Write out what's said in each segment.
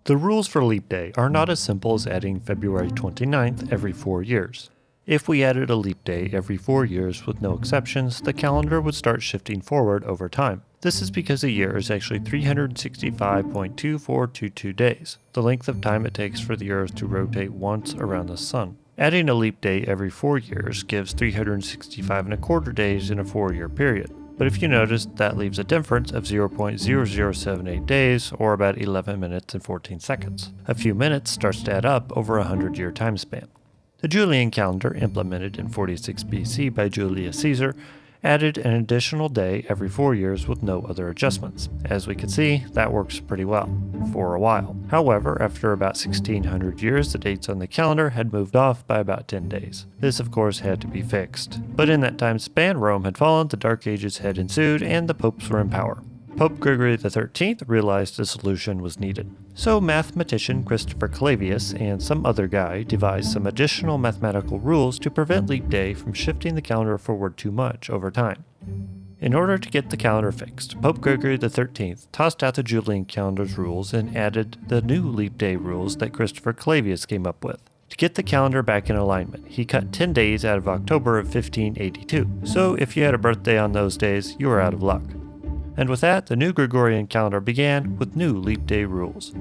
The rules for leap day are not as simple as adding February 29th every 4 years. If we added a leap day every 4 years with no exceptions, the calendar would start shifting forward over time. This is because a year is actually 365.2422 days, the length of time it takes for the Earth to rotate once around the Sun. Adding a leap day every 4 years gives 365.25 days in a 4-year period. But if you notice, that leaves a difference of 0.0078 days, or about 11 minutes and 14 seconds. A few minutes starts to add up over a 100-year time span. The Julian calendar, implemented in 46 BC by Julius Caesar, added an additional day every 4 years with no other adjustments. As we can see, that works pretty well, for a while. However, after about 1600 years, the dates on the calendar had moved off by about 10 days. This, of course, had to be fixed. But in that time span, Rome had fallen, the Dark Ages had ensued, and the popes were in power. Pope Gregory XIII realized a solution was needed. So mathematician Christopher Clavius and some other guy devised some additional mathematical rules to prevent leap day from shifting the calendar forward too much over time. In order to get the calendar fixed, Pope Gregory XIII tossed out the Julian calendar's rules and added the new leap day rules that Christopher Clavius came up with. To get the calendar back in alignment, he cut 10 days out of October of 1582. So if you had a birthday on those days, you were out of luck. And with that, the new Gregorian calendar began with new leap day rules.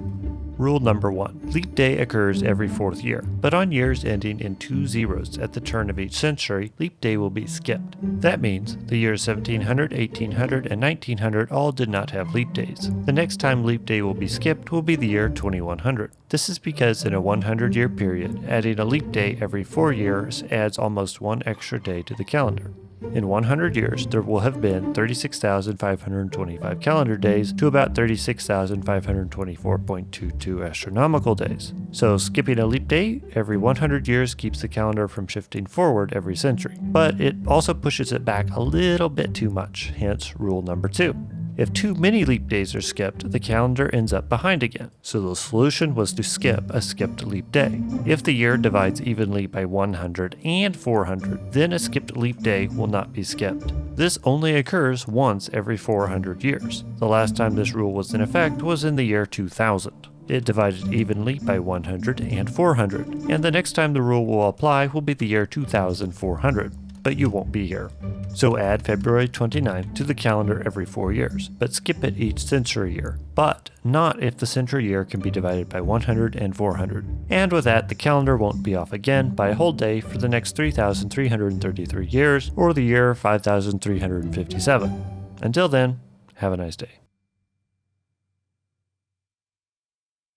Rule number 1. Leap day occurs every 4th year, but on years ending in 2 zeros at the turn of each century, leap day will be skipped. That means the years 1700, 1800, and 1900 all did not have leap days. The next time leap day will be skipped will be the year 2100. This is because in a 100-year period, adding a leap day every 4 years adds almost one extra day to the calendar. In 100 years, there will have been 36,525 calendar days to about 36,524.22 astronomical days. So skipping a leap day every 100 years keeps the calendar from shifting forward every century. But it also pushes it back a little bit too much, hence rule number 2. If too many leap days are skipped, the calendar ends up behind again. So the solution was to skip a skipped leap day. If the year divides evenly by 100 and 400, then a skipped leap day will not be skipped. This only occurs once every 400 years. The last time this rule was in effect was in the year 2000. It divided evenly by 100 and 400, and the next time the rule will apply will be the year 2400. But you won't be here. So add February 29th to the calendar every 4 years, but skip it each century year. But not if the century year can be divided by 100 and 400. And with that, the calendar won't be off again by a whole day for the next 3,333 years, or the year 5,357. Until then, have a nice day.